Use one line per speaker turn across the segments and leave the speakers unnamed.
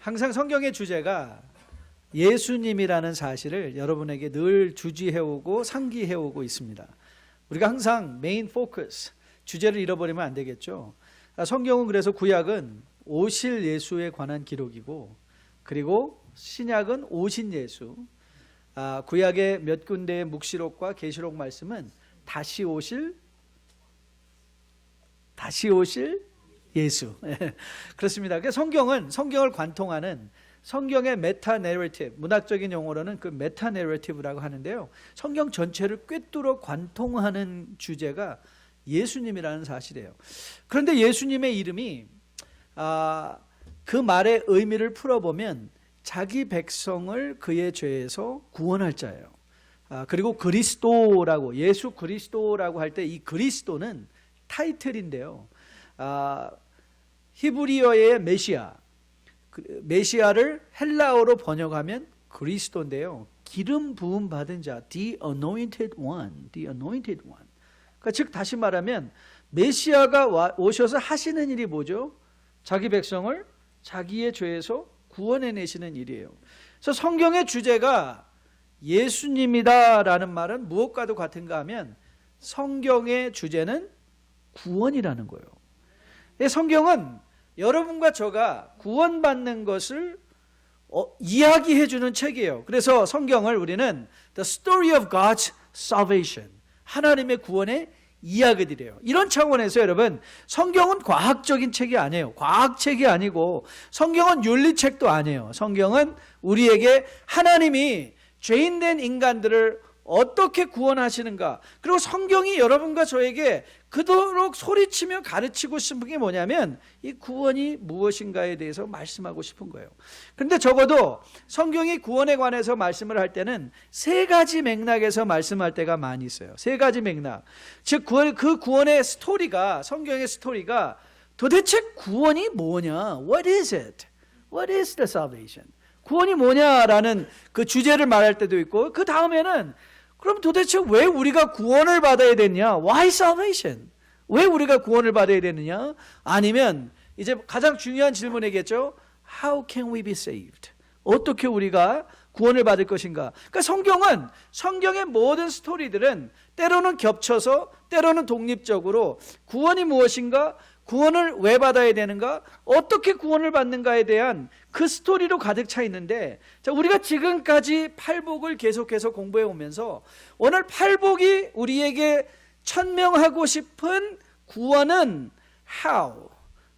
항상 성경의 주제가 예수님이라는 사실을 여러분에게 늘 주지해오고 상기해오고 있습니다. 우리가 항상 메인 포커스, 주제를 잃어버리면 안 되겠죠. 성경은 그래서 구약은 오실 예수에 관한 기록이고, 그리고 신약은 오신 예수, 구약의 몇 군데의 묵시록과 계시록 말씀은 다시 오실 예수. 그렇습니다. 성경은 성경을 관통하는 성경의 메타 내러티브, 문학적인 용어로는 그 메타 내러티브라고 하는데요, 성경 전체를 꿰뚫어 관통하는 주제가 예수님이라는 사실이에요. 그런데 예수님의 이름이 그 말의 의미를 풀어보면 자기 백성을 그의 죄에서 구원할 자예요. 그리고 그리스도라고, 예수 그리스도라고 할 때 이 그리스도는 타이틀인데요, 히브리어의 메시아를 헬라어로 번역하면 그리스도인데요, 기름 부음 받은 자, the anointed one. 그러니까 즉 다시 말하면 메시아가 오셔서 하시는 일이 뭐죠? 자기 백성을 자기의 죄에서 구원해내시는 일이에요. 그래서 성경의 주제가 예수님이다라는 말은 무엇과도 같은가 하면 성경의 주제는 구원이라는 거예요. 성경은 여러분과 저가 구원받는 것을 이야기해 주는 책이에요. 그래서 성경을 우리는 The Story of God's Salvation, 하나님의 구원의 이야기들이에요. 이런 차원에서 여러분, 성경은 과학적인 책이 아니에요. 과학책이 아니고 성경은 윤리책도 아니에요. 성경은 우리에게 하나님이 죄인된 인간들을 어떻게 구원하시는가, 그리고 성경이 여러분과 저에게 그토록 소리치며 가르치고 싶은 게 뭐냐면 이 구원이 무엇인가에 대해서 말씀하고 싶은 거예요. 그런데 적어도 성경이 구원에 관해서 말씀을 할 때는 세 가지 맥락에서 말씀할 때가 많이 있어요. 세 가지 맥락. 즉 그 구원의 스토리가, 성경의 스토리가 도대체 구원이 뭐냐? What is it? What is the salvation? 구원이 뭐냐라는 그 주제를 말할 때도 있고, 그 다음에는 그럼 도대체 왜 우리가 구원을 받아야 되느냐? Why salvation? 왜 우리가 구원을 받아야 되느냐? 아니면 이제 가장 중요한 질문이겠죠. How can we be saved? 어떻게 우리가 구원을 받을 것인가? 그러니까 성경은, 성경의 모든 스토리들은 때로는 겹쳐서, 때로는 독립적으로 구원이 무엇인가, 구원을 왜 받아야 되는가, 어떻게 구원을 받는가에 대한 그 스토리로 가득 차 있는데, 자, 우리가 지금까지 팔복을 계속해서 공부해 오면서 오늘 팔복이 우리에게 천명하고 싶은 구원은 how,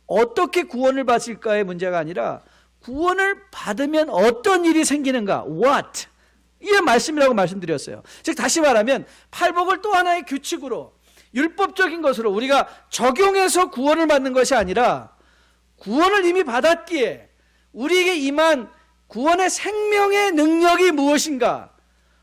어떻게 구원을 받을까의 문제가 아니라 구원을 받으면 어떤 일이 생기는가, what, 이게 말씀이라고 말씀드렸어요. 즉 다시 말하면 팔복을 또 하나의 규칙으로, 율법적인 것으로 우리가 적용해서 구원을 받는 것이 아니라 구원을 이미 받았기에 우리에게 임한 구원의 생명의 능력이 무엇인가,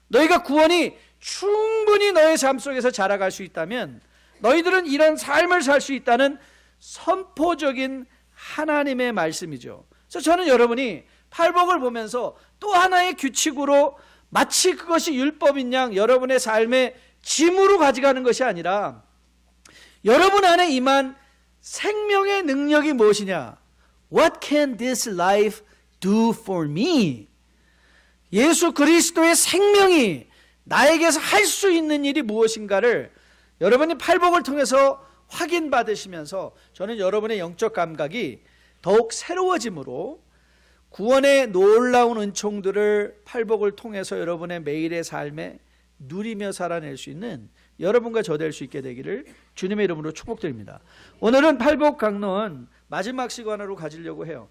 너희가 구원이 충분히 너의 삶 속에서 자라갈 수 있다면 너희들은 이런 삶을 살 수 있다는 선포적인 하나님의 말씀이죠. 그래서 저는 여러분이 팔복을 보면서 또 하나의 규칙으로 마치 그것이 율법인 양 여러분의 삶의 짐으로 가져가는 것이 아니라 여러분 안에 임한 생명의 능력이 무엇이냐? What can this life do for me? 예수 그리스도의 생명이 나에게서 할 수 있는 일이 무엇인가를 여러분이 팔복을 통해서 확인받으시면서 저는 여러분의 영적 감각이 더욱 새로워짐으로 구원의 놀라운 은총들을 팔복을 통해서 여러분의 매일의 삶에 누리며 살아낼 수 있는 여러분과 저 될 수 있게 되기를 주님의 이름으로 축복드립니다. 오늘은 팔복 강론 마지막 시간으로 가지려고 해요.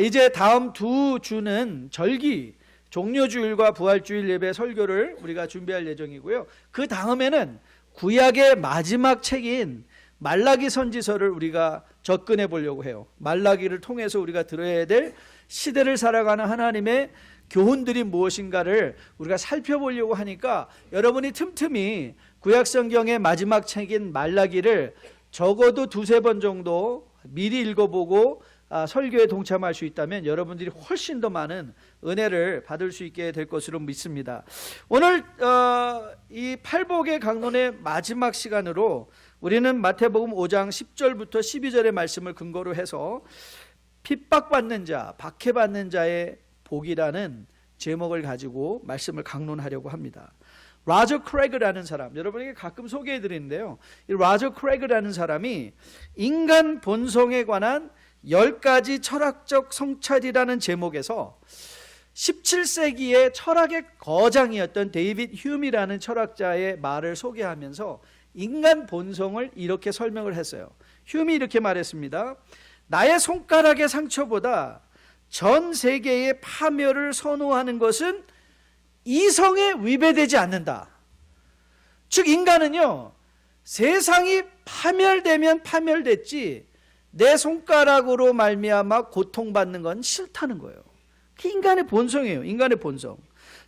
이제 다음 두 주는 절기, 종료주일과 부활주일 예배 설교를 우리가 준비할 예정이고요. 그 다음에는 구약의 마지막 책인 말라기 선지서를 우리가 접근해 보려고 해요. 말라기를 통해서 우리가 들어야 될 시대를 살아가는 하나님의 교훈들이 무엇인가를 우리가 살펴보려고 하니까 여러분이 틈틈이 구약성경의 마지막 책인 말라기를 적어도 두세 번 정도 미리 읽어보고 설교에 동참할 수 있다면 여러분들이 훨씬 더 많은 은혜를 받을 수 있게 될 것으로 믿습니다. 오늘 이 팔복의 강론의 마지막 시간으로 우리는 마태복음 5장 10절부터 12절의 말씀을 근거로 해서 핍박받는 자, 박해받는 자의 복이라는 제목을 가지고 말씀을 강론하려고 합니다. 라저 크레그라는 사람, 여러분에게 가끔 소개해 드리는데요, 이 라저 크레그라는 사람이 인간 본성에 관한 10가지 철학적 성찰이라는 제목에서 17세기의 철학의 거장이었던 데이빗 휴미라는 철학자의 말을 소개하면서 인간 본성을 이렇게 설명을 했어요. 휴미 이렇게 말했습니다. 나의 손가락의 상처보다 전 세계의 파멸을 선호하는 것은 이성에 위배되지 않는다. 즉 인간은요, 세상이 파멸되면 파멸됐지 내 손가락으로 말미암아 고통받는 건 싫다는 거예요. 그게 인간의 본성이에요. 인간의 본성.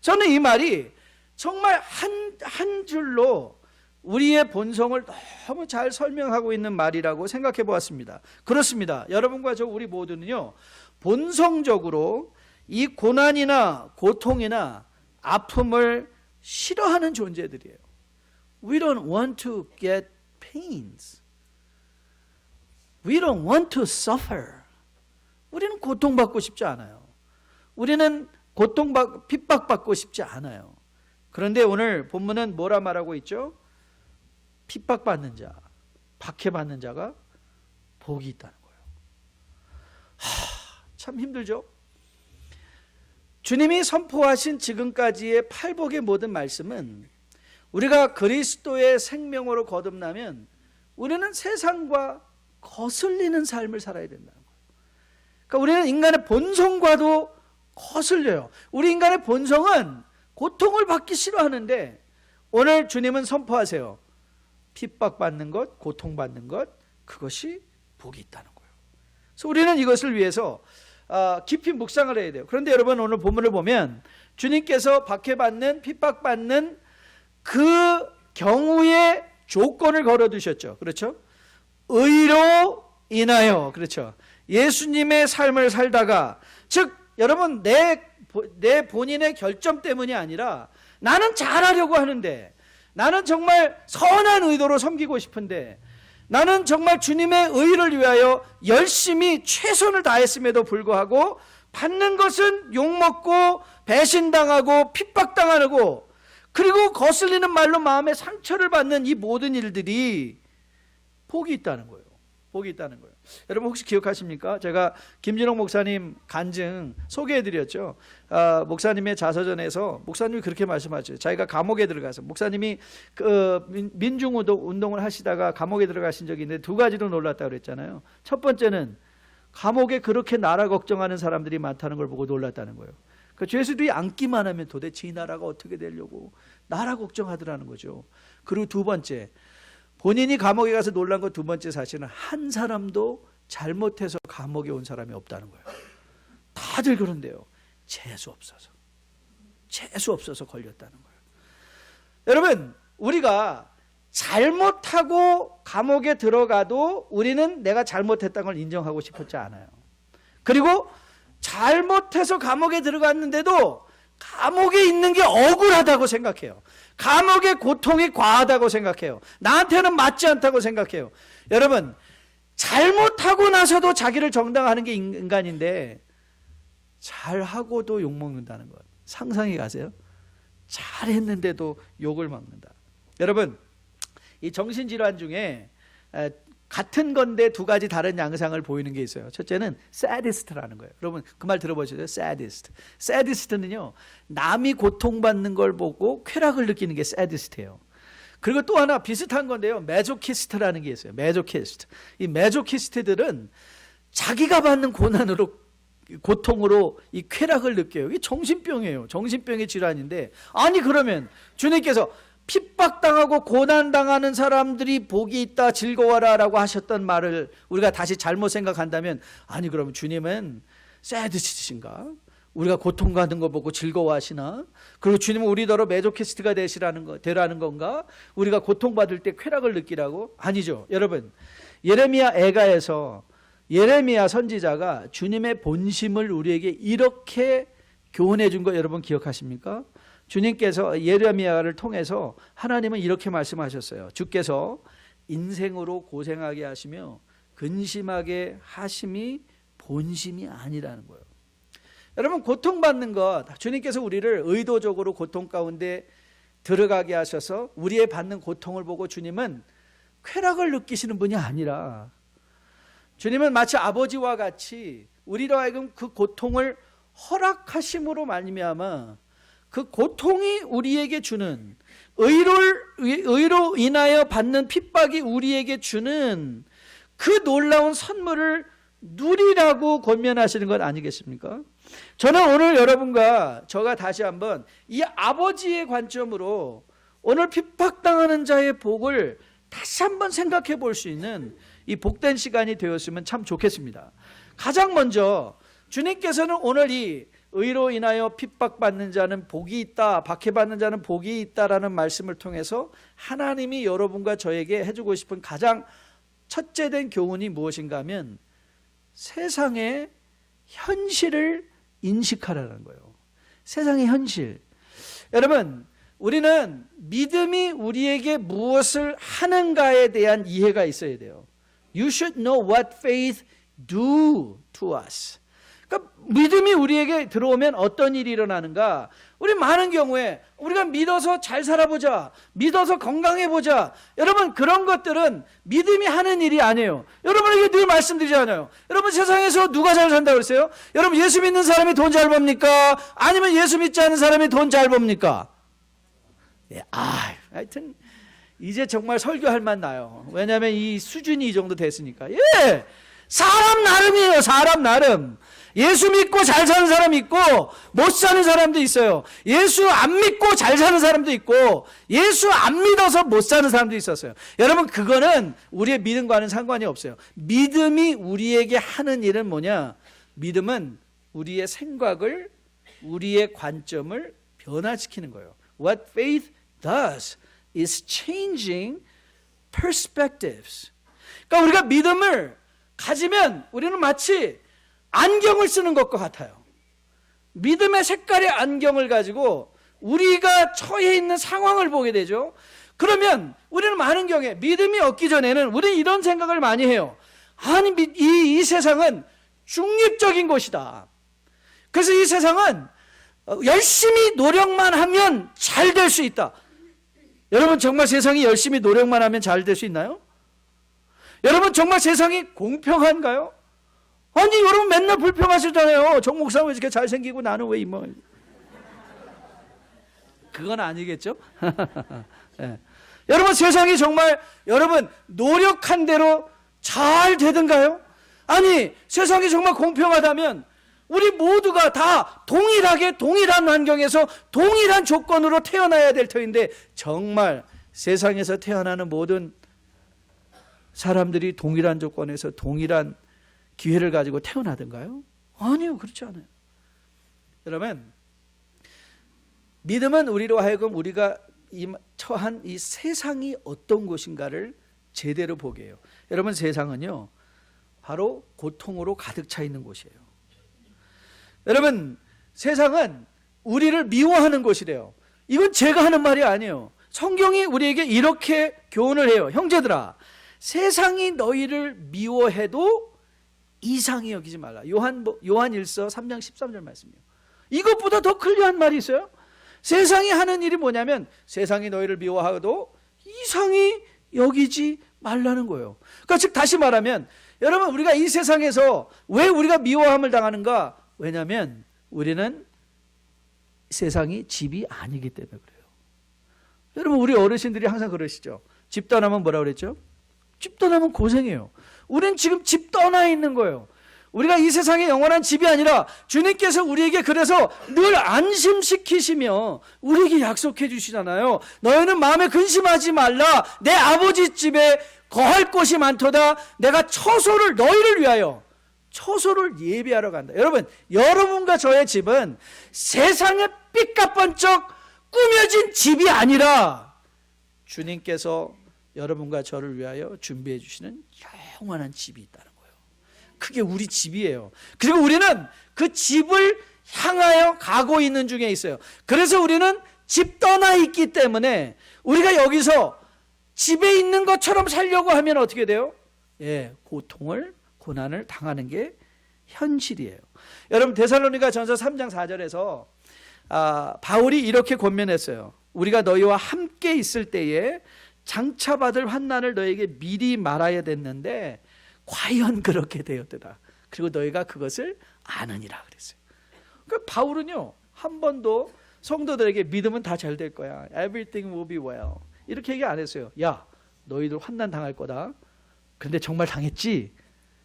저는 이 말이 정말 한 줄로 우리의 본성을 너무 잘 설명하고 있는 말이라고 생각해 보았습니다. 그렇습니다. 여러분과 저 우리 모두는요, 본성적으로 이 고난이나 고통이나 아픔을 싫어하는 존재들이에요. We don't want to get pains. We don't want to suffer. 우리는 고통받고 싶지 않아요. 우리는 핍박받고 싶지 않아요. 그런데 오늘 본문은 뭐라 말하고 있죠? 핍박받는 자, 박해받는 자가 복이 있다는 거예요. 참 힘들죠? 주님이 선포하신 지금까지의 팔복의 모든 말씀은 우리가 그리스도의 생명으로 거듭나면 우리는 세상과 거슬리는 삶을 살아야 된다는 거예요. 그러니까 우리는 인간의 본성과도 거슬려요. 우리 인간의 본성은 고통을 받기 싫어하는데 오늘 주님은 선포하세요. 핍박받는 것, 고통받는 것, 그것이 복이 있다는 거예요. 그래서 우리는 이것을 위해서 깊이 묵상을 해야 돼요. 그런데 여러분 오늘 본문을 보면 주님께서 박해받는, 핍박받는 그 경우의 조건을 걸어두셨죠. 그렇죠? 의로 인하여, 그렇죠? 예수님의 삶을 살다가, 즉 여러분 내 본인의 결점 때문이 아니라 나는 잘하려고 하는데, 나는 정말 선한 의도로 섬기고 싶은데, 나는 정말 주님의 의를 위하여 열심히 최선을 다했음에도 불구하고 받는 것은 욕먹고 배신당하고 핍박당하고 그리고 거슬리는 말로 마음에 상처를 받는 이 모든 일들이 복이 있다는 거예요. 복이 있다는 거예요. 여러분 혹시 기억하십니까? 제가 김진홍 목사님 간증 소개해드렸죠. 목사님의 자서전에서 목사님이 그렇게 말씀하셨어요. 자기가 감옥에 들어가서, 목사님이 민중운동을 하시다가 감옥에 들어가신 적이 있는데 두 가지로 놀랐다고 그랬잖아요. 첫 번째는 감옥에 그렇게 나라 걱정하는 사람들이 많다는 걸 보고 놀랐다는 거예요. 그러니까 죄수들이 앉기만 하면 도대체 이 나라가 어떻게 되려고 나라 걱정하더라는 거죠. 그리고 두 번째, 본인이 감옥에 가서 놀란 것 두 번째 사실은 한 사람도 잘못해서 감옥에 온 사람이 없다는 거예요. 다들 그런데요, 재수 없어서 걸렸다는 거예요. 여러분, 우리가 잘못하고 감옥에 들어가도 우리는 내가 잘못했다는 걸 인정하고 싶지 않아요. 그리고 잘못해서 감옥에 들어갔는데도 감옥에 있는 게 억울하다고 생각해요. 감옥의 고통이 과하다고 생각해요. 나한테는 맞지 않다고 생각해요. 여러분, 잘못하고 나서도 자기를 정당화하는 게 인간인데 잘하고도 욕먹는다는 것, 상상이 가세요? 잘했는데도 욕을 먹는다. 여러분, 이 정신질환 중에 같은 건데 두 가지 다른 양상을 보이는 게 있어요. 첫째는 sadist라는 거예요. 여러분 그 말 들어보셨어요? sadist. sadist는요, 남이 고통받는 걸 보고 쾌락을 느끼는 게 sadist예요. 그리고 또 하나 비슷한 건데요, 메조키스트라는 게 있어요. 메조키스트. 이 메조키스트들은 자기가 받는 고통으로 이 쾌락을 느껴요. 이게 정신병이에요. 정신병의 질환인데, 아니 그러면 주님께서 핍박당하고 고난당하는 사람들이 복이 있다, 즐거워라 라고 하셨던 말을 우리가 다시 잘못 생각한다면, 아니 그러면 주님은 새드시신가? 우리가 고통받는 거 보고 즐거워하시나? 그리고 주님은 우리더러 메조키스트가 되라는 건가? 우리가 고통받을 때 쾌락을 느끼라고? 아니죠. 여러분, 예레미야 애가에서 예레미야 선지자가 주님의 본심을 우리에게 이렇게 교훈해 준 거 여러분 기억하십니까? 주님께서 예레미야를 통해서 하나님은 이렇게 말씀하셨어요. 주께서 인생으로 고생하게 하시며 근심하게 하심이 본심이 아니라는 거예요. 여러분, 고통받는 것, 주님께서 우리를 의도적으로 고통 가운데 들어가게 하셔서 우리의 받는 고통을 보고 주님은 쾌락을 느끼시는 분이 아니라, 주님은 마치 아버지와 같이 우리로 하여금 그 고통을 허락하심으로 말미암아 그 고통이 우리에게 주는, 의로 인하여 받는 핍박이 우리에게 주는 그 놀라운 선물을 누리라고 권면하시는 것 아니겠습니까? 저는 오늘 여러분과 저가 다시 한번 이 아버지의 관점으로 오늘 핍박당하는 자의 복을 다시 한번 생각해 볼 수 있는 이 복된 시간이 되었으면 참 좋겠습니다. 가장 먼저 주님께서는 오늘 이 의로 인하여 핍박받는 자는 복이 있다, 박해받는 자는 복이 있다라는 말씀을 통해서 하나님이 여러분과 저에게 해주고 싶은 가장 첫째 된 교훈이 무엇인가 하면 세상의 현실을 인식하라는 거예요. 세상의 현실. 여러분, 우리는 믿음이 우리에게 무엇을 하는가에 대한 이해가 있어야 돼요. You should know what faith do to us. 그러니까 믿음이 우리에게 들어오면 어떤 일이 일어나는가? 우리 많은 경우에 우리가 믿어서 잘 살아보자, 믿어서 건강해보자, 여러분 그런 것들은 믿음이 하는 일이 아니에요. 여러분에게 늘 말씀드리잖아요. 여러분, 세상에서 누가 잘 산다고 그랬어요? 여러분, 예수 믿는 사람이 돈 잘 법니까? 아니면 예수 믿지 않는 사람이 돈 잘 법니까? 예, 하여튼 이제 정말 설교할 만 나요. 왜냐하면 이 수준이 이 정도 됐으니까. 예, 사람 나름이에요. 사람 나름. 예수 믿고 잘 사는 사람이 있고 못 사는 사람도 있어요. 예수 안 믿고 잘 사는 사람도 있고 예수 안 믿어서 못 사는 사람도 있었어요. 여러분, 그거는 우리의 믿음과는 상관이 없어요. 믿음이 우리에게 하는 일은 뭐냐? 믿음은 우리의 생각을, 우리의 관점을 변화시키는 거예요. What faith does is changing perspectives. 그러니까 우리가 믿음을 가지면 우리는 마치 안경을 쓰는 것과 같아요. 믿음의 색깔의 안경을 가지고 우리가 처해 있는 상황을 보게 되죠. 그러면 우리는 많은 경우에 믿음이 없기 전에는 우리는 이런 생각을 많이 해요. 아니, 이 세상은 중립적인 곳이다. 그래서 이 세상은 열심히 노력만 하면 잘 될 수 있다. 여러분, 정말 세상이 열심히 노력만 하면 잘 될 수 있나요? 여러분, 정말 세상이 공평한가요? 아니, 여러분 맨날 불평하시잖아요. 정 목사는 왜 이렇게 잘생기고 나는 왜 이모. 그건 아니겠죠? 네. 여러분, 세상이 정말 여러분 노력한 대로 잘 되던가요? 아니, 세상이 정말 공평하다면 우리 모두가 다 동일하게 동일한 환경에서 동일한 조건으로 태어나야 될 터인데, 정말 세상에서 태어나는 모든 사람들이 동일한 조건에서 동일한 기회를 가지고 태어나던가요? 아니요, 그렇지 않아요. 여러분, 믿음은 우리로 하여금 우리가 처한 이 세상이 어떤 곳인가를 제대로 보게 해요. 여러분, 세상은요 바로 고통으로 가득 차 있는 곳이에요. 여러분, 세상은 우리를 미워하는 곳이래요. 이건 제가 하는 말이 아니에요. 성경이 우리에게 이렇게 교훈을 해요. 형제들아, 세상이 너희를 미워해도 이상히 여기지 말라. 요한일서 3장 13절 말씀이에요. 이것보다 더 클리어한 말이 있어요? 세상이 하는 일이 뭐냐면 세상이 너희를 미워하도 이상히 여기지 말라는 거예요. 그러니까 즉 다시 말하면 여러분, 우리가 이 세상에서 왜 우리가 미워함을 당하는가? 왜냐하면 우리는 세상이 집이 아니기 때문에 그래요. 여러분, 우리 어르신들이 항상 그러시죠. 집 떠나면 뭐라 그랬죠? 집 떠나면 고생해요. 우리는 지금 집 떠나 있는 거예요. 우리가 이 세상에 영원한 집이 아니라 주님께서 우리에게 그래서 늘 안심시키시며 우리에게 약속해 주시잖아요. 너희는 마음에 근심하지 말라. 내 아버지 집에 거할 곳이 많도다. 내가 처소를 너희를 위하여 처소를 예비하러 간다. 여러분, 여러분과 저의 집은 세상에 삐까번쩍 꾸며진 집이 아니라 주님께서 여러분과 저를 위하여 준비해 주시는 영원한 집이 있다는 거예요. 그게 우리 집이에요. 그리고 우리는 그 집을 향하여 가고 있는 중에 있어요. 그래서 우리는 집 떠나 있기 때문에 우리가 여기서 집에 있는 것처럼 살려고 하면 어떻게 돼요? 예, 고난을 당하는 게 현실이에요. 여러분 데살로니가 전서 3장 4절에서 바울이 이렇게 권면했어요. 우리가 너희와 함께 있을 때에 장차 받을 환난을 너에게 미리 말하야 됐는데 과연 그렇게 되었더라. 그리고 너희가 그것을 아느니라 그랬어요. 그러니까 바울은요 한 번도 성도들에게 믿으면 다 잘 될 거야, everything will be well, 이렇게 얘기 안 했어요. 야 너희들 환난 당할 거다. 그런데 정말 당했지?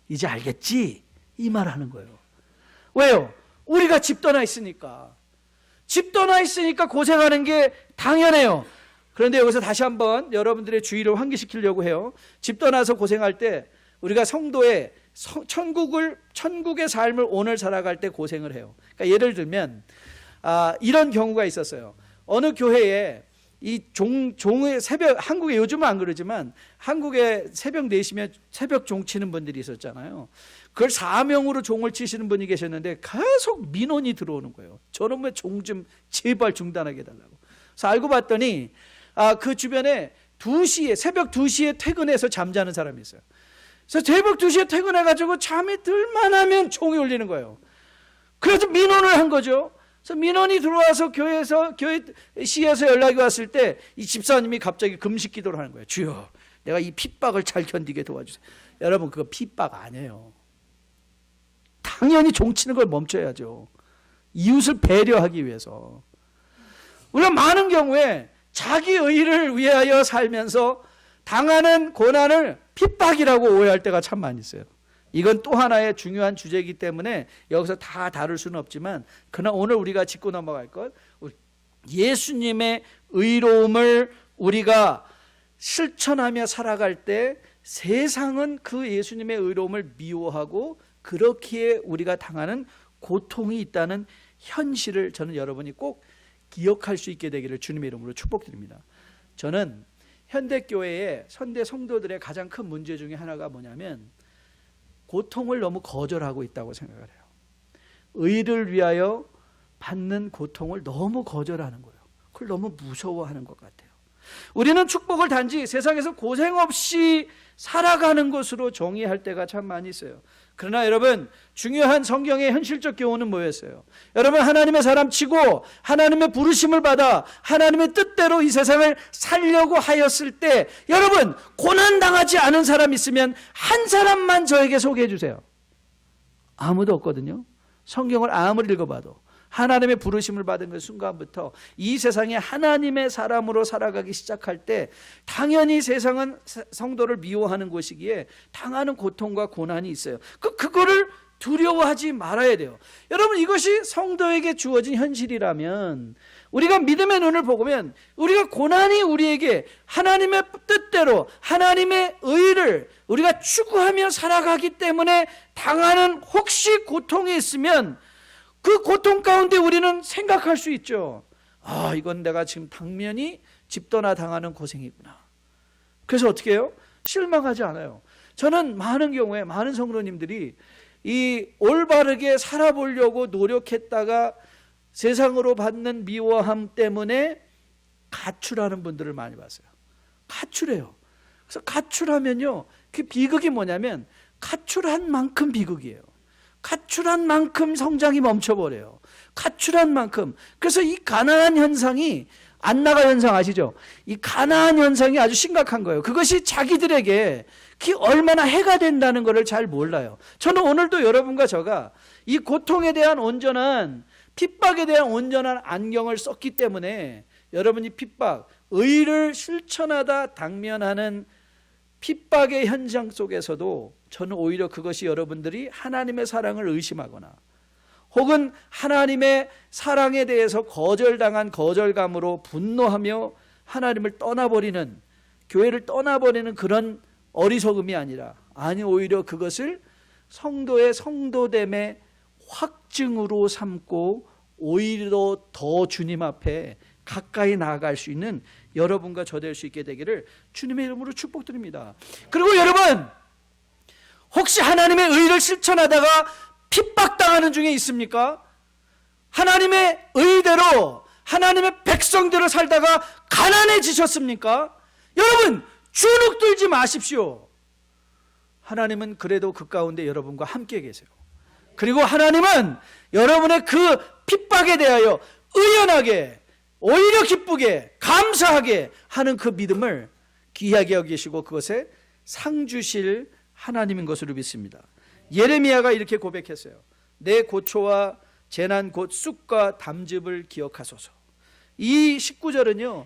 이제 알겠지? 이 말 하는 거예요. 왜요? 우리가 집 떠나 있으니까. 집 떠나 있으니까 고생하는 게 당연해요. 그런데 여기서 다시 한번 여러분들의 주의를 환기시키려고 해요. 집 떠나서 고생할 때 우리가 성도의 천국의 삶을 오늘 살아갈 때 고생을 해요. 그러니까 예를 들면 이런 경우가 있었어요. 어느 교회에 이 종의 새벽, 한국에 요즘은 안 그러지만 한국에 새벽 4시면 새벽 종 치는 분들이 있었잖아요. 그걸 사명으로 종을 치시는 분이 계셨는데 계속 민원이 들어오는 거예요. 저는 왜 종 좀 제발 중단하게 해달라고. 그래서 알고 봤더니 그 주변에 새벽 2시에 퇴근해서 잠자는 사람이 있어요. 그래서 새벽 2시에 퇴근해가지고 잠이 들만하면 종이 울리는 거예요. 그래서 민원을 한 거죠. 그래서 민원이 들어와서 교회시에서 연락이 왔을 때 이 집사님이 갑자기 금식 기도를 하는 거예요. 주여, 내가 이 핍박을 잘 견디게 도와주세요. 여러분 그거 핍박 아니에요. 당연히 종치는 걸 멈춰야죠. 이웃을 배려하기 위해서. 우리가 많은 경우에 자기 의를 위하여 살면서 당하는 고난을 핍박이라고 오해할 때가 참 많이 있어요. 이건 또 하나의 중요한 주제이기 때문에 여기서 다 다룰 수는 없지만, 그러나 오늘 우리가 짚고 넘어갈 것, 예수님의 의로움을 우리가 실천하며 살아갈 때 세상은 그 예수님의 의로움을 미워하고 그렇기에 우리가 당하는 고통이 있다는 현실을 저는 여러분이 꼭 기억할 수 있게 되기를 주님의 이름으로 축복드립니다. 저는 현대교회의 현대 성도들의 가장 큰 문제 중에 하나가 뭐냐면 고통을 너무 거절하고 있다고 생각을 해요. 의를 위하여 받는 고통을 너무 거절하는 거예요. 그걸 너무 무서워하는 것 같아요. 우리는 축복을 단지 세상에서 고생 없이 살아가는 것으로 정의할 때가 참 많이 있어요. 그러나 여러분, 중요한 성경의 현실적 교훈은 뭐였어요? 여러분, 하나님의 사람 치고 하나님의 부르심을 받아 하나님의 뜻대로 이 세상을 살려고 하였을 때, 여러분, 고난당하지 않은 사람 있으면 한 사람만 저에게 소개해 주세요. 아무도 없거든요. 성경을 아무리 읽어봐도 하나님의 부르심을 받은 그 순간부터 이 세상에 하나님의 사람으로 살아가기 시작할 때 당연히 세상은 성도를 미워하는 곳이기에 당하는 고통과 고난이 있어요. 그거를 두려워하지 말아야 돼요. 여러분, 이것이 성도에게 주어진 현실이라면, 우리가 믿음의 눈을 보면 우리가 고난이 우리에게 하나님의 뜻대로 하나님의 의를 우리가 추구하며 살아가기 때문에 당하는 혹시 고통이 있으면 그 고통 가운데 우리는 생각할 수 있죠. 이건 내가 지금 당면이 집 떠나 당하는 고생이구나. 그래서 어떻게 해요? 실망하지 않아요. 저는 많은 경우에 많은 성도님들이 이 올바르게 살아보려고 노력했다가 세상으로 받는 미워함 때문에 가출하는 분들을 많이 봤어요. 가출해요. 그래서 가출하면요, 그 비극이 뭐냐면 가출한 만큼 비극이에요. 가출한 만큼 성장이 멈춰버려요. 가출한 만큼. 그래서 이 가나안 현상이, 안나가 현상 아시죠? 이 가나안 현상이 아주 심각한 거예요. 그것이 자기들에게 얼마나 해가 된다는 것을 잘 몰라요. 저는 오늘도 여러분과 저가 이 고통에 대한 온전한, 핍박에 대한 온전한 안경을 썼기 때문에 여러분이 핍박, 의를 실천하다 당면하는 핍박의 현장 속에서도 저는 오히려 그것이 여러분들이 하나님의 사랑을 의심하거나 혹은 하나님의 사랑에 대해서 거절당한 거절감으로 분노하며 하나님을 떠나버리는, 교회를 떠나버리는 그런 어리석음이 아니라, 오히려 그것을 성도의 성도됨의 확증으로 삼고 오히려 더 주님 앞에 가까이 나아갈 수 있는 여러분과 저 될 수 있게 되기를 주님의 이름으로 축복드립니다. 그리고 여러분, 혹시 하나님의 의를 실천하다가 핍박당하는 중에 있습니까? 하나님의 의대로 하나님의 백성대로 살다가 가난해지셨습니까? 여러분, 주눅 들지 마십시오. 하나님은 그래도 그 가운데 여러분과 함께 계세요. 그리고 하나님은 여러분의 그 핍박에 대하여 의연하게, 오히려 기쁘게, 감사하게 하는 그 믿음을 귀하게 여기시고 그것에 상 주실 하나님인 것으로 믿습니다. 예레미야가 이렇게 고백했어요. 내 고초와 재난 곧 쑥과 담즙을 기억하소서. 이 19절은요,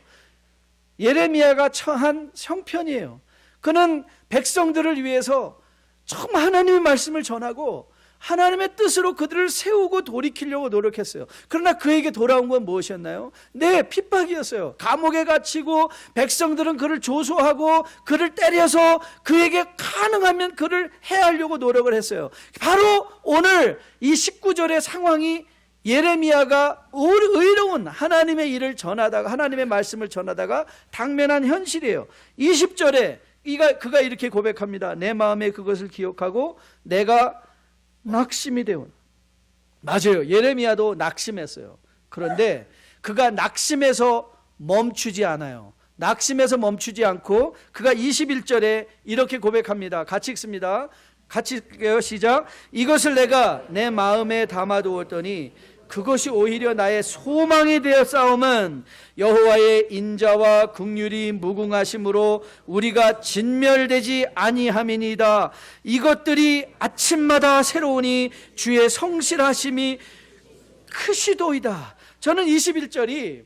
예레미야가 처한 형편이에요. 그는 백성들을 위해서 정말 하나님의 말씀을 전하고 하나님의 뜻으로 그들을 세우고 돌이키려고 노력했어요. 그러나 그에게 돌아온 건 무엇이었나요? 네, 핍박이었어요. 감옥에 갇히고 백성들은 그를 조소하고 그를 때려서 그에게 가능하면 그를 해하려고 노력을 했어요. 바로 오늘 이 19절의 상황이 예레미야가 의로운 하나님의 일을 전하다가, 하나님의 말씀을 전하다가 당면한 현실이에요. 20절에 그가 이렇게 고백합니다. 내 마음에 그것을 기억하고 내가 낙심이 되온. 맞아요. 예레미야도 낙심했어요. 그런데 그가 낙심해서 멈추지 않아요. 낙심해서 멈추지 않고 그가 21절에 이렇게 고백합니다. 같이 읽습니다. 같이 읽게요. 시작. 이것을 내가 내 마음에 담아두었더니 그것이 오히려 나의 소망이 되어 싸움은 여호와의 인자와 긍휼이 무궁하심으로 우리가 진멸되지 아니함이니이다. 이것들이 아침마다 새로우니 주의 성실하심이 크시도이다. 저는 21절이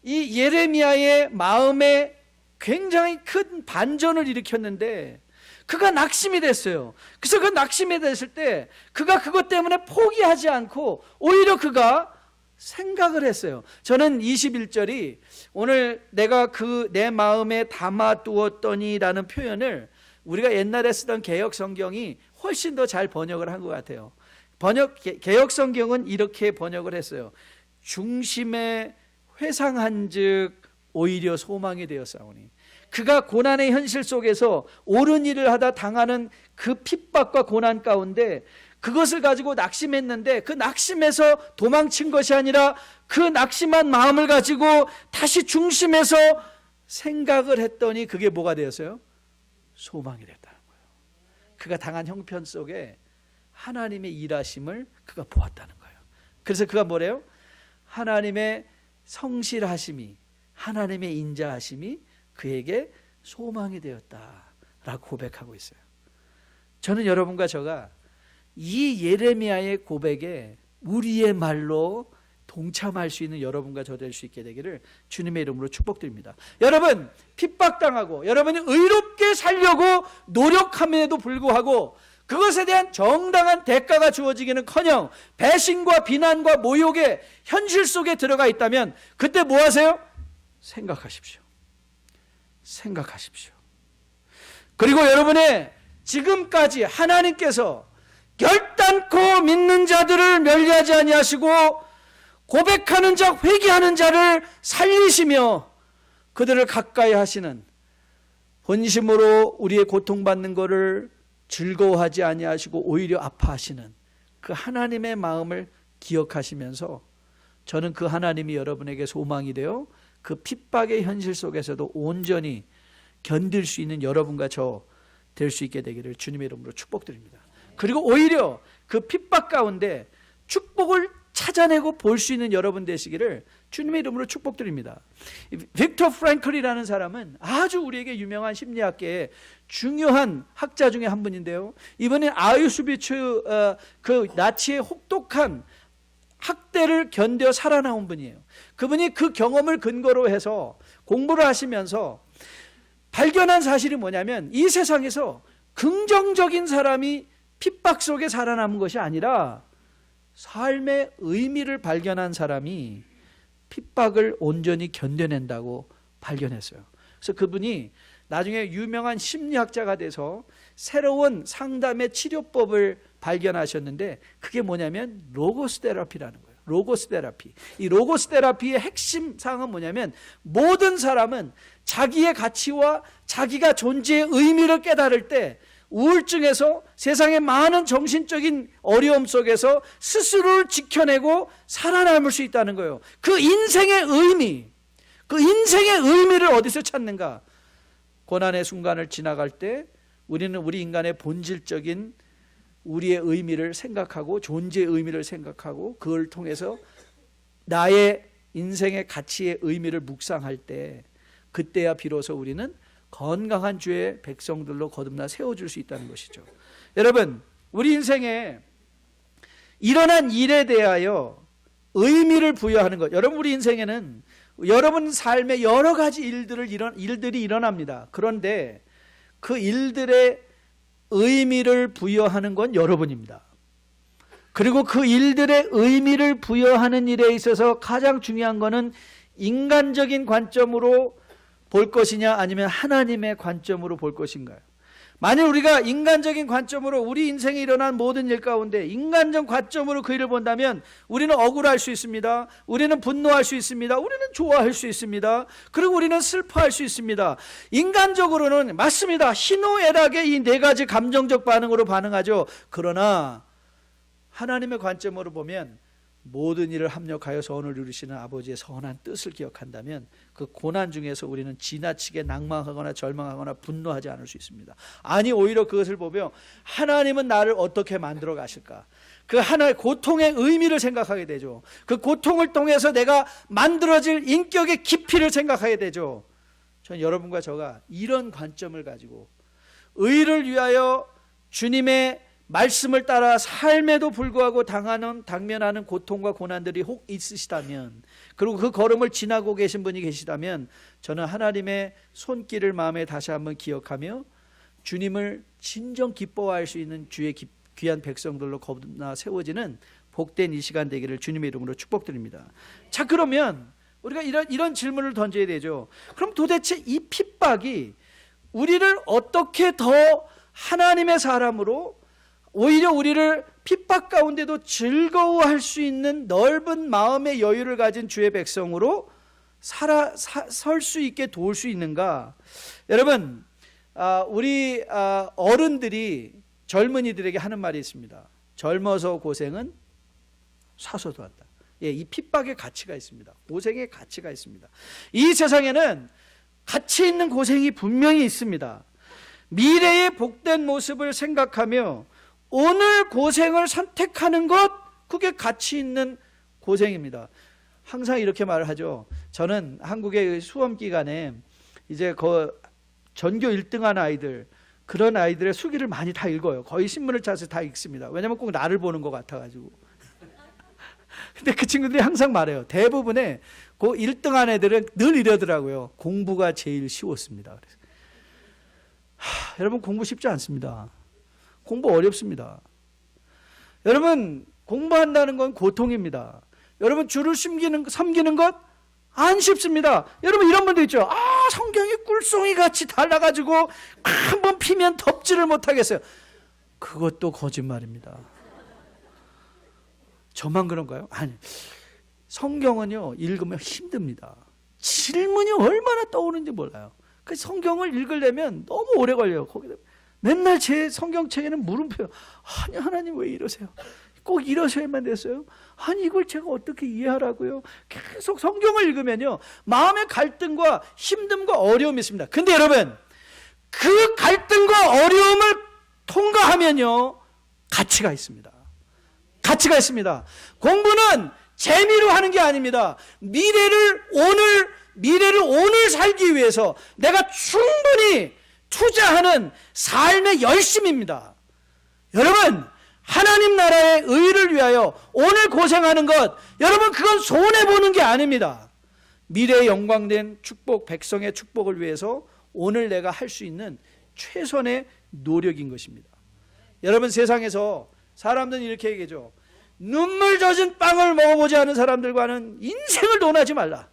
이 예레미야의 마음에 굉장히 큰 반전을 일으켰는데 그가 낙심이 됐어요. 그래서 그 낙심이 됐을 때 그가 그것 때문에 포기하지 않고 오히려 그가 생각을 했어요. 저는 21절이 오늘 내가 그 내 마음에 담아두었더니 라는 표현을 우리가 옛날에 쓰던 개역 성경이 훨씬 더 잘 번역을 한 것 같아요. 개역 성경은 이렇게 번역을 했어요. 중심에 회상한 즉 오히려 소망이 되었사오니. 그가 고난의 현실 속에서 옳은 일을 하다 당하는 그 핍박과 고난 가운데 그것을 가지고 낙심했는데 그 낙심에서 도망친 것이 아니라 그 낙심한 마음을 가지고 다시 중심에서 생각을 했더니 그게 뭐가 되었어요? 소망이 됐다는 거예요. 그가 당한 형편 속에 하나님의 일하심을 그가 보았다는 거예요. 그래서 그가 뭐래요? 하나님의 성실하심이, 하나님의 인자하심이 그에게 소망이 되었다라고 고백하고 있어요. 저는 여러분과 저가 이 예레미야의 고백에 우리의 말로 동참할 수 있는 여러분과 저 될 수 있게 되기를 주님의 이름으로 축복드립니다. 여러분, 핍박당하고 여러분이 의롭게 살려고 노력함에도 불구하고 그것에 대한 정당한 대가가 주어지기는커녕 배신과 비난과 모욕의 현실 속에 들어가 있다면 그때 뭐 하세요? 생각하십시오. 생각하십시오. 그리고 여러분의 지금까지 하나님께서 결단코 믿는 자들을 멸리하지 아니하시고 고백하는 자, 회개하는 자를 살리시며 그들을 가까이 하시는, 본심으로 우리의 고통받는 것을 즐거워하지 아니하시고 오히려 아파하시는 그 하나님의 마음을 기억하시면서 저는 그 하나님이 여러분에게 소망이 되어 그 핍박의 현실 속에서도 온전히 견딜 수 있는 여러분과 저 될 수 있게 되기를 주님의 이름으로 축복드립니다. 그리고 오히려 그 핍박 가운데 축복을 찾아내고 볼 수 있는 여러분 되시기를 주님의 이름으로 축복드립니다. 빅터 프랭클이라는 사람은 아주 우리에게 유명한 심리학계의 중요한 학자 중에 한 분인데요. 이번엔 아우슈비츠 그 나치의 혹독한 학대를 견뎌 살아나온 분이에요. 그분이 그 경험을 근거로 해서 공부를 하시면서 발견한 사실이 뭐냐면 이 세상에서 긍정적인 사람이 핍박 속에 살아남은 것이 아니라 삶의 의미를 발견한 사람이 핍박을 온전히 견뎌낸다고 발견했어요. 그래서 그분이 나중에 유명한 심리학자가 돼서 새로운 상담의 치료법을 발견하셨는데 그게 뭐냐면 로고스 테라피라는 거예요. 로고스 테라피. 이 로고스 테라피의 핵심 사항은 뭐냐면 모든 사람은 자기의 가치와 자기가 존재의 의미를 깨달을 때 우울증에서 세상의 많은 정신적인 어려움 속에서 스스로를 지켜내고 살아남을 수 있다는 거예요. 그 인생의 의미, 그 인생의 의미를 어디서 찾는가? 고난의 순간을 지나갈 때 우리는 우리 인간의 본질적인 우리의 의미를 생각하고 존재의 의미를 생각하고 그걸 통해서 나의 인생의 가치의 의미를 묵상할 때 그때야 비로소 우리는 건강한 주의 백성들로 거듭나 세워줄 수 있다는 것이죠. 여러분, 우리 인생에 일어난 일에 대하여 의미를 부여하는 것. 여러분, 우리 인생에는 여러분 삶에 여러 가지 일들이 일어납니다. 그런데 그 일들의 의미를 부여하는 건 여러분입니다. 그리고 그 일들의 의미를 부여하는 일에 있어서 가장 중요한 것은 인간적인 관점으로 볼 것이냐 아니면 하나님의 관점으로 볼 것인가요? 만약 우리가 인간적인 관점으로 우리 인생에 일어난 모든 일 가운데 인간적 관점으로 그 일을 본다면 우리는 억울할 수 있습니다. 우리는 분노할 수 있습니다. 우리는 좋아할 수 있습니다. 그리고 우리는 슬퍼할 수 있습니다. 인간적으로는 맞습니다. 희노애락의 이 네 가지 감정적 반응으로 반응하죠. 그러나 하나님의 관점으로 보면 모든 일을 합력하여 선을 이루시는 아버지의 선한 뜻을 기억한다면 그 고난 중에서 우리는 지나치게 낭망하거나 절망하거나 분노하지 않을 수 있습니다. 아니, 오히려 그것을 보며 하나님은 나를 어떻게 만들어 가실까? 그 하나의 고통의 의미를 생각하게 되죠. 그 고통을 통해서 내가 만들어질 인격의 깊이를 생각하게 되죠. 전 여러분과 저가 이런 관점을 가지고 의를 위하여 주님의 말씀을 따라 삶에도 불구하고 당면하는 고통과 고난들이 혹 있으시다면, 그리고 그 걸음을 지나고 계신 분이 계시다면 저는 하나님의 손길을 마음에 다시 한번 기억하며 주님을 진정 기뻐할 수 있는 주의 귀한 백성들로 거듭나 세워지는 복된 이 시간 되기를 주님의 이름으로 축복드립니다. 자, 그러면 우리가 이런 질문을 던져야 되죠. 그럼 도대체 이 핍박이 우리를 어떻게 더 하나님의 사람으로 오히려 우리를 핍박 가운데도 즐거워할 수 있는 넓은 마음의 여유를 가진 주의 백성으로 설 수 있게 도울 수 있는가? 여러분, 우리 어른들이 젊은이들에게 하는 말이 있습니다. 젊어서 고생은 사서도 한다. 예, 이 핍박의 가치가 있습니다. 고생의 가치가 있습니다. 이 세상에는 가치 있는 고생이 분명히 있습니다. 미래의 복된 모습을 생각하며 오늘 고생을 선택하는 것, 그게 가치 있는 고생입니다. 항상 이렇게 말을 하죠. 저는 한국의 수험 기간에 이제 그 전교 1등한 아이들, 그런 아이들의 수기를 많이 다 읽어요. 거의 신문을 짜서 다 읽습니다. 왜냐하면 꼭 나를 보는 것 같아가지고. 근데 그 친구들이 항상 말해요. 대부분의 그 1등한 애들은 늘 이러더라고요. 공부가 제일 쉬웠습니다. 그래서 여러분, 공부 쉽지 않습니다. 공부 어렵습니다. 여러분, 공부한다는 건 고통입니다. 여러분, 주를 섬기는 것 안 쉽습니다. 여러분, 이런 분도 있죠. 성경이 꿀송이 같이 달라가지고 한번 피면 덮지를 못하겠어요. 그것도 거짓말입니다. 저만 그런가요? 아니, 성경은요 읽으면 힘듭니다. 질문이 얼마나 떠오르는지 몰라요. 그 성경을 읽으려면 너무 오래 걸려요. 거기다 맨날 제 성경책에는 물음표요. 아니, 하나님 왜 이러세요? 꼭 이러셔야만 됐어요? 아니, 이걸 제가 어떻게 이해하라고요? 계속 성경을 읽으면요 마음의 갈등과 힘듦과 어려움이 있습니다. 근데 여러분, 그 갈등과 어려움을 통과하면요 가치가 있습니다. 가치가 있습니다. 공부는 재미로 하는 게 아닙니다. 미래를 오늘 살기 위해서 내가 충분히 투자하는 삶의 열심입니다. 여러분, 하나님 나라의 의를 위하여 오늘 고생하는 것, 여러분, 그건 손해보는 게 아닙니다. 미래의 영광된 축복, 백성의 축복을 위해서 오늘 내가 할 수 있는 최선의 노력인 것입니다. 여러분, 세상에서 사람들은 이렇게 얘기하죠. 눈물 젖은 빵을 먹어보지 않은 사람들과는 인생을 논하지 말라.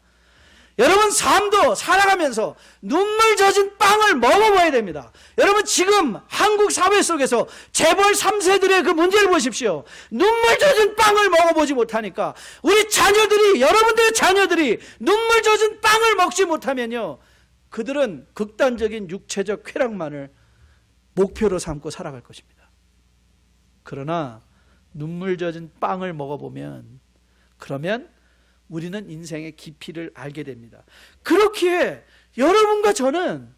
여러분, 삶도 살아가면서 눈물 젖은 빵을 먹어봐야 됩니다. 여러분, 지금 한국 사회 속에서 재벌 3세들의 그 문제를 보십시오. 눈물 젖은 빵을 먹어보지 못하니까 우리 자녀들이, 여러분들의 자녀들이 눈물 젖은 빵을 먹지 못하면요 그들은 극단적인 육체적 쾌락만을 목표로 삼고 살아갈 것입니다. 그러나 눈물 젖은 빵을 먹어보면, 그러면 우리는 인생의 깊이를 알게 됩니다. 그렇기에 여러분과 저는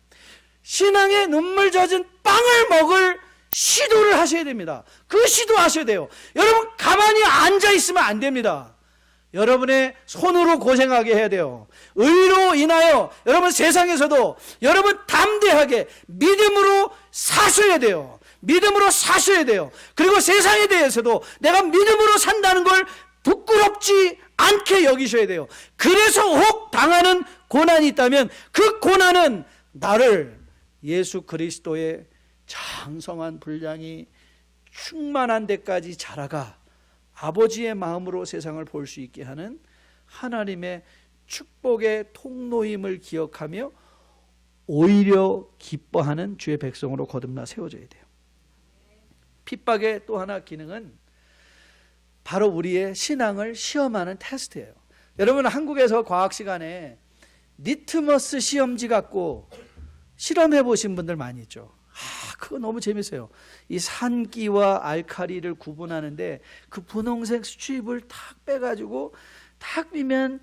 신앙의 눈물 젖은 빵을 먹을 시도를 하셔야 됩니다. 그 시도하셔야 돼요. 여러분 가만히 앉아 있으면 안 됩니다. 여러분의 손으로 고생하게 해야 돼요. 의로 인하여 여러분 세상에서도 여러분 담대하게 믿음으로 사셔야 돼요. 믿음으로 사셔야 돼요. 그리고 세상에 대해서도 내가 믿음으로 산다는 걸 부끄럽지 않게 여기셔야 돼요. 그래서 혹 당하는 고난이 있다면 그 고난은 나를 예수 그리스도의 장성한 분량이 충만한 데까지 자라가 아버지의 마음으로 세상을 볼 수 있게 하는 하나님의 축복의 통로임을 기억하며 오히려 기뻐하는 주의 백성으로 거듭나 세워져야 돼요. 핍박의 또 하나 기능은 바로 우리의 신앙을 시험하는 테스트예요. 여러분 한국에서 과학 시간에 리트머스 시험지 갖고 실험해 보신 분들 많이 있죠. 그거 너무 재밌어요. 이 산기와 알칼리를 구분하는데 그 분홍색 수치입을 탁 빼가지고 탁 비면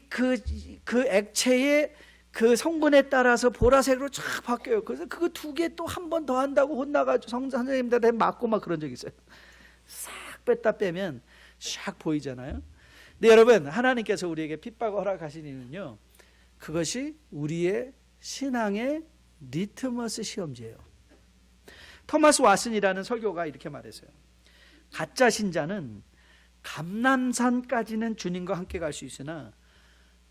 그 액체의 그 성분에 따라서 보라색으로 쫙 바뀌어요. 그래서 그거 2개 또 한 번 더 한다고 혼나가지고 선생님들한테 맞고 막 그런 적 있어요. 싹 뺐다 빼면 샥 보이잖아요. 근데 여러분 하나님께서 우리에게 핍박을 허락하신 이유는요, 그것이 우리의 신앙의 리트머스 시험지예요. 토마스 왓슨이라는 설교가 이렇게 말했어요. 가짜 신자는 감람산까지는 주님과 함께 갈 수 있으나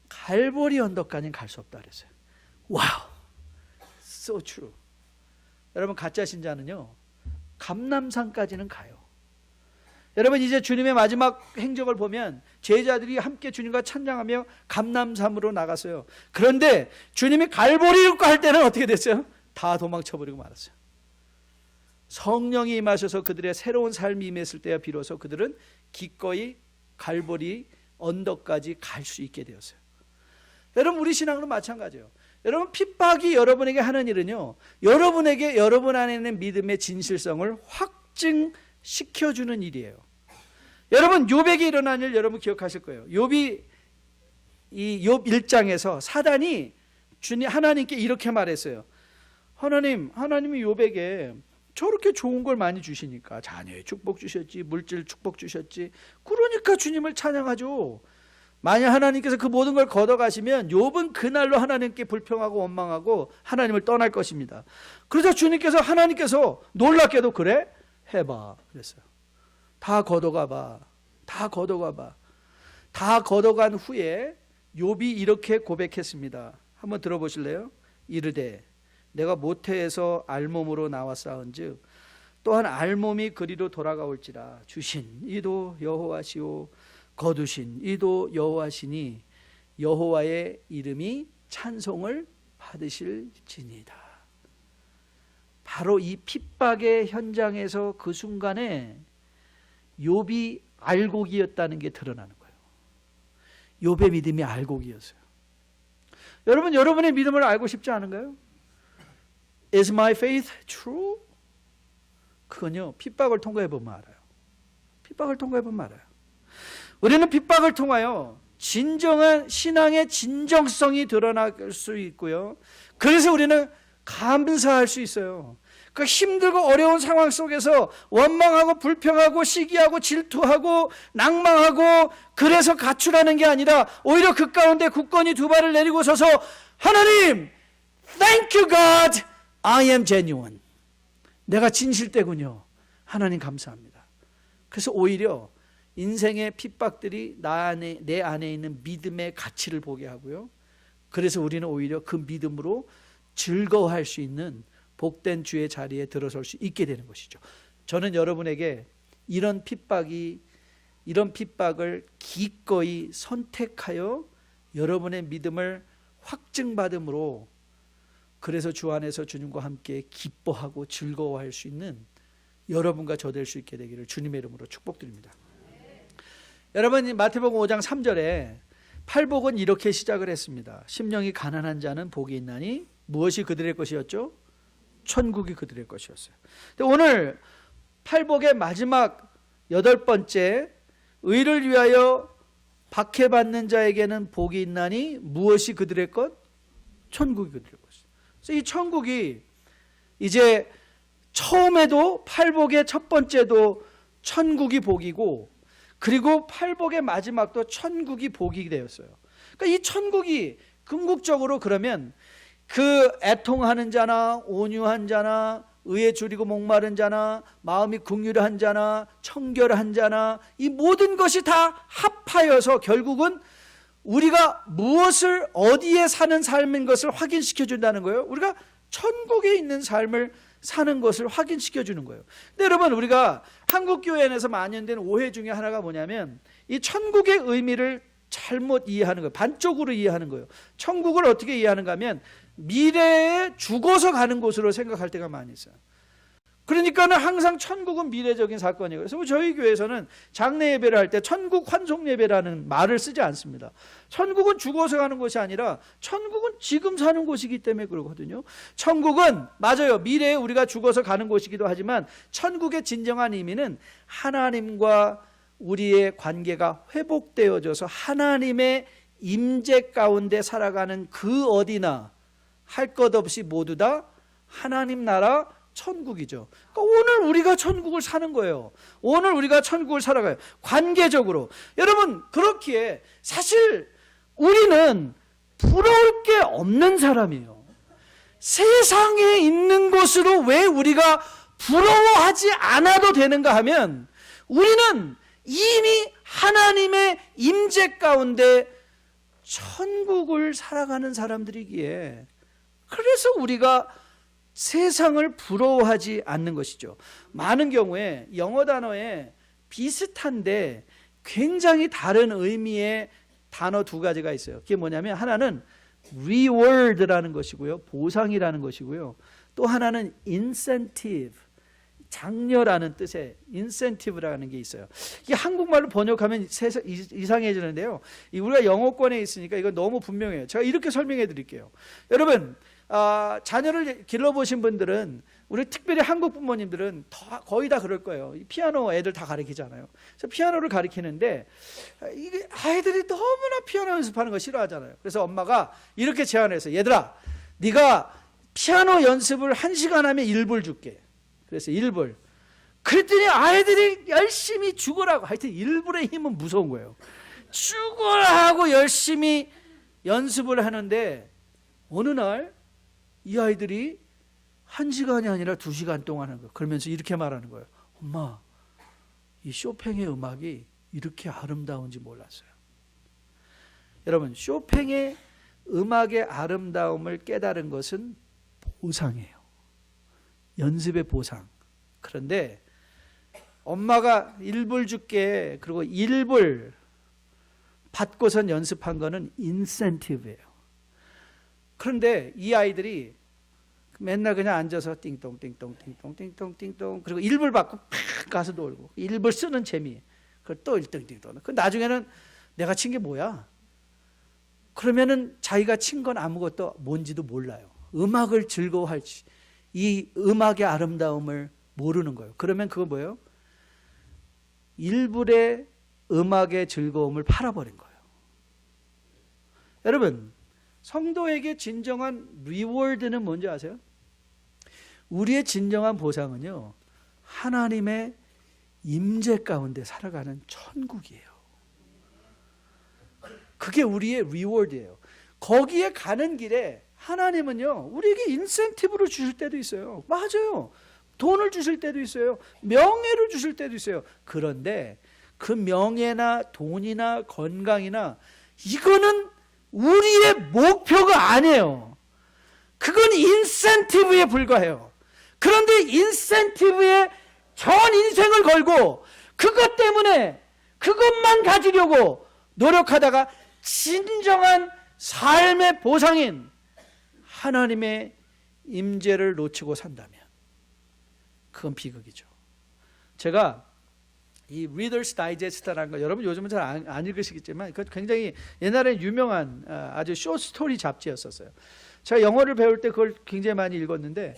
갈보리 언덕까지는 갈 수 없다 그랬어요. 와우, so true. 여러분 가짜 신자는요 감람산까지는 가요. 여러분 이제 주님의 마지막 행적을 보면 제자들이 함께 주님과 찬양하며 감람산으로 나갔어요. 그런데 주님이 갈보리로 갈 때는 어떻게 됐어요? 다 도망쳐버리고 말았어요. 성령이 임하셔서 그들의 새로운 삶이 임했을 때야 비로소 그들은 기꺼이 갈보리 언덕까지 갈 수 있게 되었어요. 여러분 우리 신앙은 마찬가지예요. 여러분 핍박이 여러분에게 하는 일은요, 여러분에게 여러분 안에 있는 믿음의 진실성을 확증시켜주는 일이에요. 여러분 욥에게 일어난 일 여러분 기억하실 거예요. 욥이 이 욥 1장에서 사단이 하나님께 이렇게 말했어요. 하나님이 욥에게 저렇게 좋은 걸 많이 주시니까 자녀의 축복 주셨지, 물질 축복 주셨지, 그러니까 주님을 찬양하죠. 만약 하나님께서 그 모든 걸 걷어가시면 욥은 그날로 하나님께 불평하고 원망하고 하나님을 떠날 것입니다. 그러자 하나님께서 놀랍게도 그래? 해봐 그랬어요. 다 걷어가봐. 다 걷어간 후에 욥이 이렇게 고백했습니다. 한번 들어보실래요? 이르되 내가 모태에서 알몸으로 나와 싸운즉 또한 알몸이 그리로 돌아가올지라. 주신 이도 여호와시오 거두신 이도 여호와시니 여호와의 이름이 찬송을 받으실지니이다. 바로 이 핍박의 현장에서 그 순간에 욥이 알곡이었다는 게 드러나는 거예요. 욥의 믿음이 알곡이었어요. 여러분 여러분의 믿음을 알고 싶지 않은가요? Is my faith true? 그건요 핍박을 통과해 보면 알아요. 핍박을 통과해 보면 알아요. 우리는 핍박을 통하여 진정한 신앙의 진정성이 드러날 수 있고요. 그래서 우리는 감사할 수 있어요. 그 힘들고 어려운 상황 속에서 원망하고 불평하고 시기하고 질투하고 낭망하고 그래서 가출하는 게 아니라 오히려 그 가운데 굳건히 두 발을 내리고 서서 하나님, Thank you God, I am genuine. 내가 진실되군요. 하나님 감사합니다. 그래서 오히려 인생의 핍박들이 내 안에 있는 믿음의 가치를 보게 하고요. 그래서 우리는 오히려 그 믿음으로 즐거워할 수 있는 복된 주의 자리에 들어설 수 있게 되는 것이죠. 저는 여러분에게 이런 핍박을 기꺼이 선택하여 여러분의 믿음을 확증받음으로 그래서 주 안에서 주님과 함께 기뻐하고 즐거워할 수 있는 여러분과 저 될 수 있게 되기를 주님의 이름으로 축복드립니다. 여러분 마태복음 5장 3절에 팔복은 이렇게 시작을 했습니다. 심령이 가난한 자는 복이 있나니 무엇이 그들의 것이었죠? 천국이 그들의 것이었어요. 오늘 팔복의 마지막 8번째, 의를 위하여 박해받는 자에게는 복이 있나니 무엇이 그들의 것? 천국이 그들의 것이죠. 그래서 이 천국이 이제 처음에도 팔복의 첫 번째도 천국이 복이고, 그리고 팔복의 마지막도 천국이 복이 되었어요. 그러니까 이 천국이 궁극적으로 그러면 그 애통하는 자나 온유한 자나 의에 줄이고 목마른 자나 마음이 긍휼한 자나 청결한 자나 이 모든 것이 다 합하여서 결국은 우리가 무엇을 어디에 사는 삶인 것을 확인시켜 준다는 거예요. 우리가 천국에 있는 삶을 사는 것을 확인시켜 주는 거예요. 근데 여러분, 우리가 한국 교회 안에서 만연된 오해 중에 하나가 뭐냐면 이 천국의 의미를 잘못 이해하는 거예요. 반쪽으로 이해하는 거예요. 천국을 어떻게 이해하는가 하면 미래에 죽어서 가는 곳으로 생각할 때가 많이 있어요. 그러니까는 항상 천국은 미래적인 사건이에요. 그래서 저희 교회에서는 장례 예배를 할 때 천국 환송 예배라는 말을 쓰지 않습니다. 천국은 죽어서 가는 곳이 아니라 천국은 지금 사는 곳이기 때문에 그러거든요. 천국은 맞아요. 미래에 우리가 죽어서 가는 곳이기도 하지만 천국의 진정한 의미는 하나님과 우리의 관계가 회복되어져서 하나님의 임재 가운데 살아가는 그 어디나 할 것 없이 모두 다 하나님 나라 천국이죠. 그러니까 오늘 우리가 천국을 사는 거예요. 오늘 우리가 천국을 살아가요. 관계적으로. 여러분, 그렇기에 사실 우리는 부러울 게 없는 사람이에요. 세상에 있는 것으로 왜 우리가 부러워하지 않아도 되는가 하면 우리는 이미 하나님의 임재 가운데 천국을 살아가는 사람들이기에 그래서 우리가 세상을 부러워하지 않는 것이죠. 많은 경우에 영어 단어에 비슷한데 굉장히 다른 의미의 단어 두 가지가 있어요. 그게 뭐냐면 하나는 reward라는 것이고요. 보상이라는 것이고요. 또 하나는 incentive, 장려라는 뜻의 incentive라는 게 있어요. 이게 한국말로 번역하면 이상해지는데요. 우리가 영어권에 있으니까 이거 너무 분명해요. 제가 이렇게 설명해 드릴게요. 여러분, 자녀를 길러보신 분들은 우리 특별히 한국 부모님들은 거의 다 그럴 거예요. 피아노 애들 다 가르치잖아요. 그래서 피아노를 가르치는데 이게 아이들이 너무나 피아노 연습하는 거 싫어하잖아요. 그래서 엄마가 이렇게 제안해서 얘들아, 네가 피아노 연습을 1시간 하면 1불 줄게. 그래서 1불. 그랬더니 아이들이 열심히 죽으라고. 하여튼 1불의 힘은 무서운 거예요. 죽으라 하고 열심히 연습을 하는데 어느 날 이 아이들이 1시간이 아니라 2시간 동안 하는 거예요. 그러면서 이렇게 말하는 거예요. 엄마, 이 쇼팽의 음악이 이렇게 아름다운지 몰랐어요. 여러분, 쇼팽의 음악의 아름다움을 깨달은 것은 보상이에요. 연습의 보상. 그런데 엄마가 1불 줄게, 그리고 1불 받고선 연습한 거는 인센티브예요. 그런데 이 아이들이 맨날 그냥 앉아서 띵동 띵동 띵동 띵동 띵동, 그리고 1불 받고 팍 가서 놀고 1불 쓰는 재미, 그걸 또 1등 띵동. 그 나중에는 내가 친 게 뭐야? 그러면은 자기가 친 건 아무것도 뭔지도 몰라요. 음악을 즐거워할지 이 음악의 아름다움을 모르는 거예요. 그러면 그거 뭐예요? 1불의 음악의 즐거움을 팔아버린 거예요. 여러분, 성도에게 진정한 리워드는 뭔지 아세요? 우리의 진정한 보상은요, 하나님의 임재 가운데 살아가는 천국이에요. 그게 우리의 리워드예요. 거기에 가는 길에 하나님은요, 우리에게 인센티브를 주실 때도 있어요. 맞아요. 돈을 주실 때도 있어요. 명예를 주실 때도 있어요. 그런데 그 명예나 돈이나 건강이나 이거는 우리의 목표가 아니에요. 그건 인센티브에 불과해요. 그런데 인센티브에 전 인생을 걸고 그것 때문에 그것만 가지려고 노력하다가 진정한 삶의 보상인 하나님의 임재를 놓치고 산다면 그건 비극이죠. 제가 이 Reader's Digest라는 거, 여러분 요즘은 잘 안 읽으시겠지만 그것 굉장히 옛날에 유명한 아주 쇼스토리 잡지였었어요. 제가 영어를 배울 때 그걸 굉장히 많이 읽었는데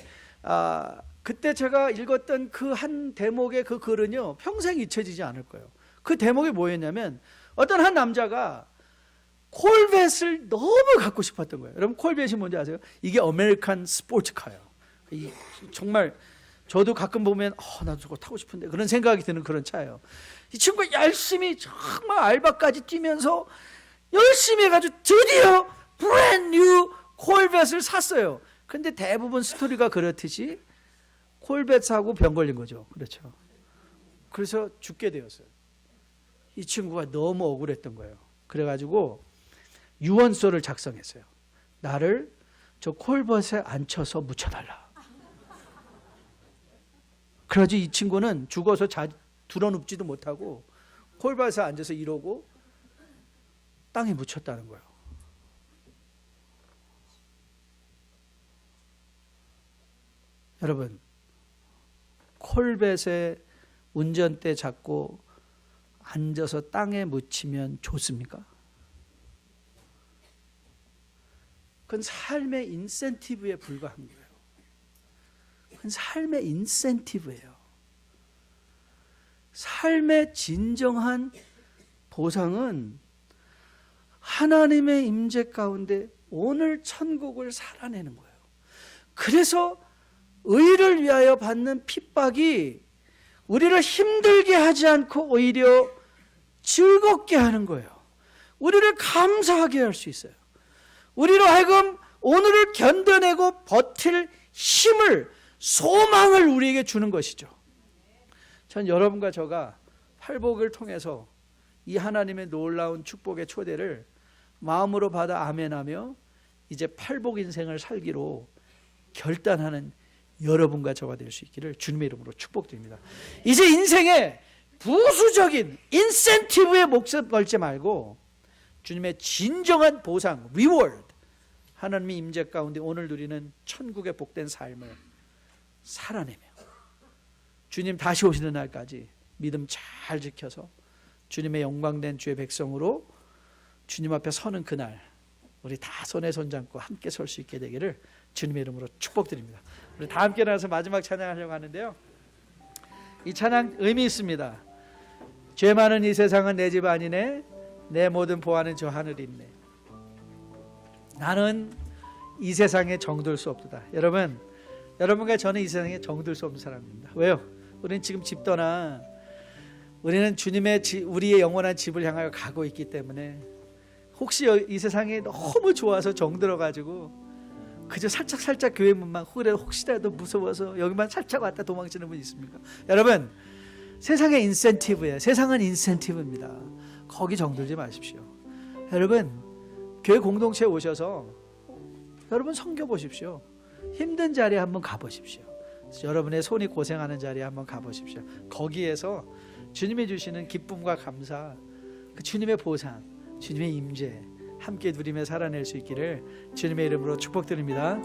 그때 제가 읽었던 그 한 대목의 그 글은요, 평생 잊혀지지 않을 거예요. 그 대목이 뭐였냐면 어떤 한 남자가 콜벳을 너무 갖고 싶었던 거예요. 여러분 콜벳이 뭔지 아세요? 이게 아메리칸 스포츠카예요. 정말 저도 가끔 보면 나도 저거 타고 싶은데 그런 생각이 드는 그런 차예요. 이 친구가 열심히 정말 알바까지 뛰면서 열심히 해가지고 드디어 브랜드 뉴 콜벳을 샀어요. 근데 대부분 스토리가 그렇듯이 콜벳 사고 병 걸린 거죠. 그렇죠. 그래서 죽게 되었어요. 이 친구가 너무 억울했던 거예요. 그래가지고 유언서를 작성했어요. 나를 저 콜벳에 앉혀서 묻혀달라. 그래가지고 이 친구는 죽어서 드러눕지도 못하고 콜벳에 앉아서 이러고 땅에 묻혔다는 거예요. 여러분, 콜벳에 운전대 잡고 앉아서 땅에 묻히면 좋습니까? 그건 삶의 인센티브에 불과한 거예요. 그건 삶의 인센티브예요. 삶의 진정한 보상은 하나님의 임재 가운데 오늘 천국을 살아내는 거예요. 그래서 의를 위하여 받는 핍박이 우리를 힘들게 하지 않고 오히려 즐겁게 하는 거예요. 우리를 감사하게 할 수 있어요. 우리로 하여금 오늘을 견뎌내고 버틸 힘을, 소망을 우리에게 주는 것이죠. 전 여러분과 저가 팔복을 통해서 이 하나님의 놀라운 축복의 초대를 마음으로 받아 아멘하며 이제 팔복 인생을 살기로 결단하는 여러분과 저가 될 수 있기를 주님의 이름으로 축복드립니다. 이제 인생에 부수적인 인센티브에 목숨 걸지 말고 주님의 진정한 보상, 리워드, 하나님의 임재 가운데 오늘 누리는 천국의 복된 삶을 살아내며 주님 다시 오시는 날까지 믿음 잘 지켜서 주님의 영광된 주의 백성으로 주님 앞에 서는 그날 우리 다 손에 손잡고 함께 설 수 있게 되기를 주님의 이름으로 축복드립니다. 우리 다 함께 나와서 마지막 찬양하려고 하는데요, 이 찬양 의미 있습니다. 죄 많은 이 세상은 내 집 아니네, 내 모든 보화는 저 하늘에 있네. 나는 이 세상에 정들 수 없도다. 여러분과 저는 이 세상에 정들 수 없는 사람입니다. 왜요? 우리는 지금 집 떠나 우리는 우리의 영원한 집을 향하여 가고 있기 때문에 혹시 이 세상에 너무 좋아서 정들어가지고 그저 살짝 교회 문만 혹시라도 무서워서 여기만 살짝 왔다 도망치는 분 있습니까? 여러분, 세상의 인센티브예요. 세상은 인센티브입니다. 거기 정들지 마십시오. 여러분, 교회 공동체에 오셔서 여러분 섬겨보십시오. 힘든 자리에 한번 가보십시오. 여러분의 손이 고생하는 자리에 한번 가보십시오. 거기에서 주님이 주시는 기쁨과 감사, 그 주님의 보상, 주님의 임재 함께 누리며 살아낼 수 있기를 주님의 이름으로 축복드립니다.